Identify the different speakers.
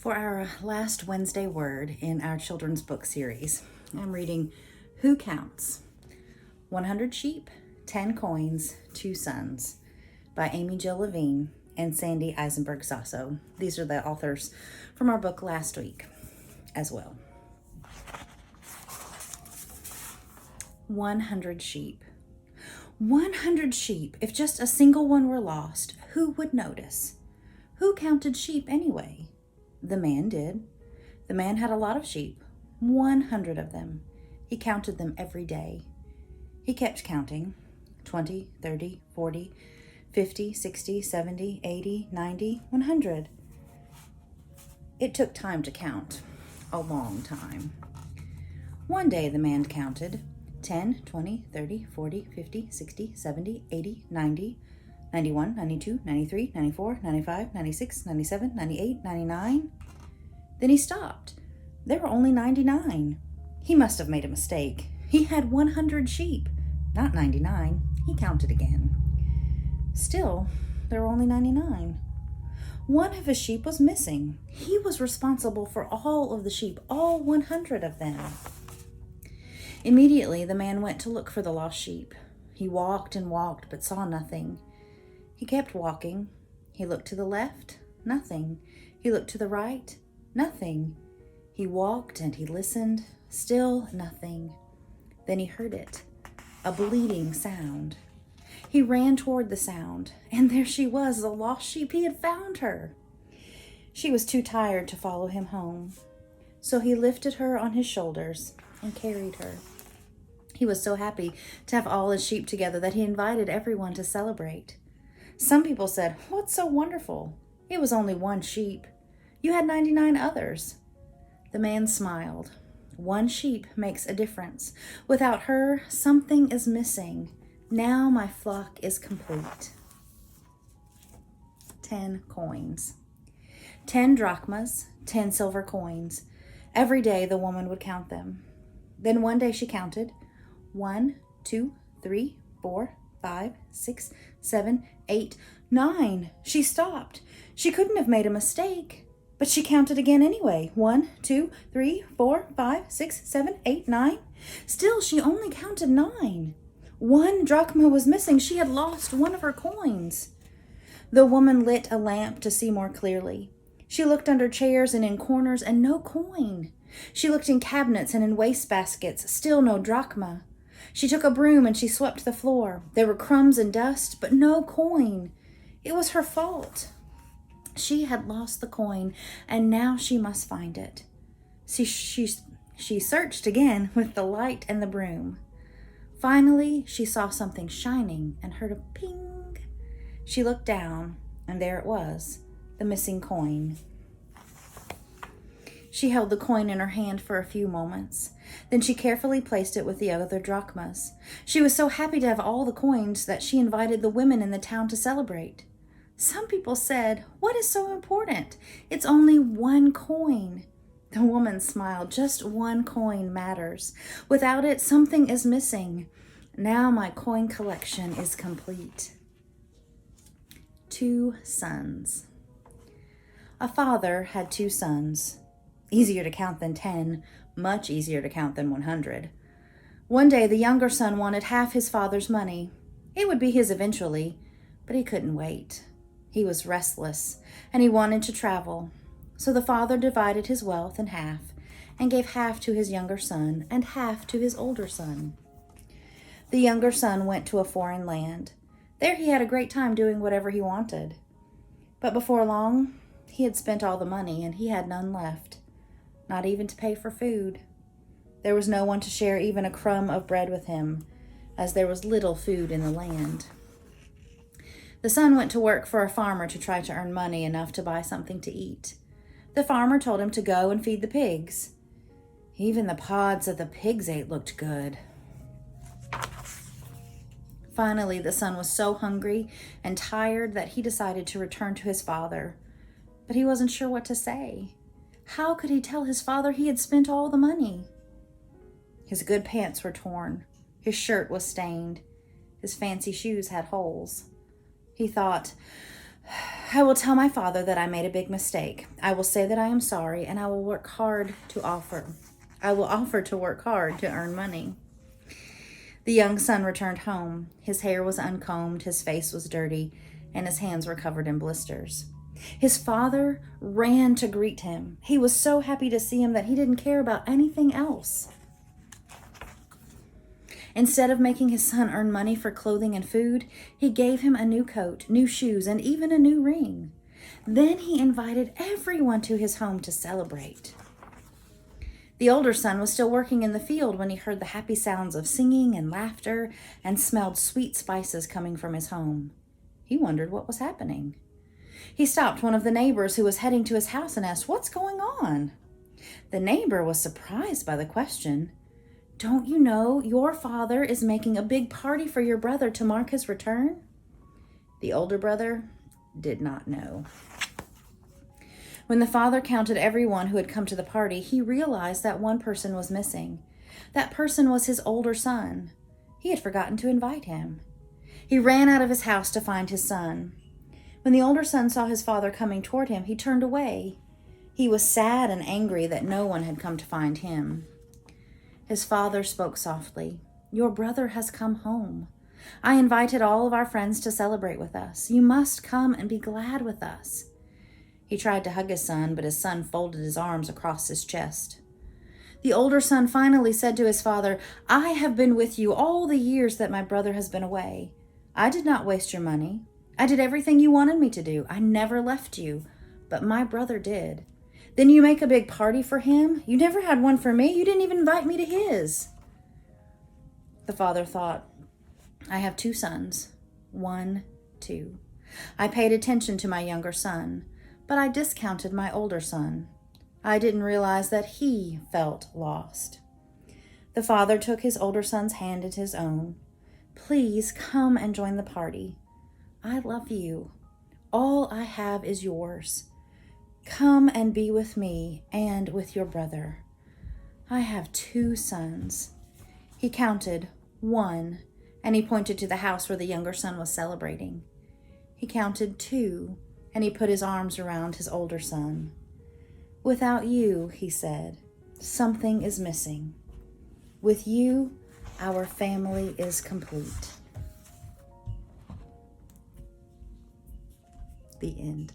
Speaker 1: For our last Wednesday word in our children's book series, I'm reading Who Counts? 100 Sheep, 10 Coins, 2 Sons by Amy Jill Levine and Sandy Eisenberg Sasso. These are the authors from our book last week as well. 100 sheep. 100 sheep. If just a single one were lost, who would notice? Who counted sheep anyway? The man did. The man had a lot of sheep, 100 of them. He counted them every day. He kept counting, 20, 30, 40, 50, 60, 70, 80, 90, 100. It took time to count, a long time. One day the man counted 10, 20, 30, 40, 50, 60, 70, 80, 90, 91, 92, 93, 94, 95, 96, 97, 98, 99. Then he stopped. There were only 99. He must have made a mistake. He had 100 sheep, not 99. He counted again. Still, there were only 99. One of his sheep was missing. He was responsible for all of the sheep, all 100 of them. Immediately, the man went to look for the lost sheep. He walked and walked, but saw nothing. He kept walking. He looked to the left, nothing. He looked to the right, nothing. He walked and he listened, still nothing. Then he heard it, a bleating sound. He ran toward the sound, and there she was, the lost sheep. He had found her. She was too tired to follow him home, so he lifted her on his shoulders and carried her. He was so happy to have all his sheep together that he invited everyone to celebrate. Some people said, "What's so wonderful? It was only one sheep. You had 99 others." The man smiled. One sheep makes a difference. Without her, something is missing. Now my flock is complete. 10 coins. 10 drachmas, 10 silver coins. Every day the woman would count them. Then one day she counted 1, 2, 3, 4, 5, 6, 7, 8, 9. She stopped. She couldn't have made a mistake, but she counted again anyway. 1, 2, 3, 4, 5, 6, 7, 8, 9. Still, she only counted 9. 1 drachma was missing. She had lost one of her coins. The woman lit a lamp to see more clearly. She looked under chairs and in corners, and no coin. She looked in cabinets and in wastebaskets, still no drachma. She took a broom and she swept the floor. There were crumbs and dust, but no coin. It was her fault. She had lost the coin, and now she must find it. She searched again with the light and the broom. Finally, she saw something shining and heard a ping. She looked down, and there it was, the missing coin. She held the coin in her hand for a few moments. Then she carefully placed it with the other drachmas. She was so happy to have all the coins that she invited the women in the town to celebrate. Some people said, "What is so important? It's only 1 coin." The woman smiled. Just 1 coin matters. Without it, something is missing. Now my coin collection is complete. 2 sons. A father had 2 sons. Easier to count than 10, much easier to count than 100. One day, the younger son wanted half his father's money. It would be his eventually, but he couldn't wait. He was restless, and he wanted to travel. So the father divided his wealth in half and gave half to his younger son and half to his older son. The younger son went to a foreign land. There he had a great time doing whatever he wanted. But before long, he had spent all the money and he had none left. Not even to pay for food. There was no one to share even a crumb of bread with him, as there was little food in the land. The son went to work for a farmer to try to earn money enough to buy something to eat. The farmer told him to go and feed the pigs. Even the pods that the pigs ate looked good. Finally, the son was so hungry and tired that he decided to return to his father. But he wasn't sure what to say. How could he tell his father he had spent all the money? His good pants were torn. His shirt was stained. His fancy shoes had holes. He thought, I will tell my father that I made a big mistake. I will say that I am sorry, and I will offer to work hard to earn money. The young son returned home. His hair was uncombed, his face was dirty, and his hands were covered in blisters. His father ran to greet him. He was so happy to see him that he didn't care about anything else. Instead of making his son earn money for clothing and food, he gave him a new coat, new shoes, and even a new ring. Then he invited everyone to his home to celebrate. The older son was still working in the field when he heard the happy sounds of singing and laughter and smelled sweet spices coming from his home. He wondered what was happening. He stopped one of the neighbors who was heading to his house and asked, "What's going on?" The neighbor was surprised by the question. "Don't you know your father is making a big party for your brother to mark his return?" The older brother did not know. When the father counted everyone who had come to the party, he realized that one person was missing. That person was his older son. He had forgotten to invite him. He ran out of his house to find his son. When the older son saw his father coming toward him, he turned away. He was sad and angry that no one had come to find him. His father spoke softly. "Your brother has come home. I invited all of our friends to celebrate with us. You must come and be glad with us." He tried to hug his son, but his son folded his arms across his chest. The older son finally said to his father, "I have been with you all the years that my brother has been away. I did not waste your money. I did everything you wanted me to do. I never left you, but my brother did. Then you make a big party for him? You never had one for me. You didn't even invite me to his." The father thought, "I have 2 sons. 1, 2. I paid attention to my younger son, but I discounted my older son. I didn't realize that he felt lost." The father took his older son's hand in his own. "Please come and join the party. I love you. All I have is yours. Come and be with me and with your brother. I have 2 sons." He counted 1, and he pointed to the house where the younger son was celebrating. He counted 2, and he put his arms around his older son. "Without you," he said, "something is missing. With you, our family is complete." The end.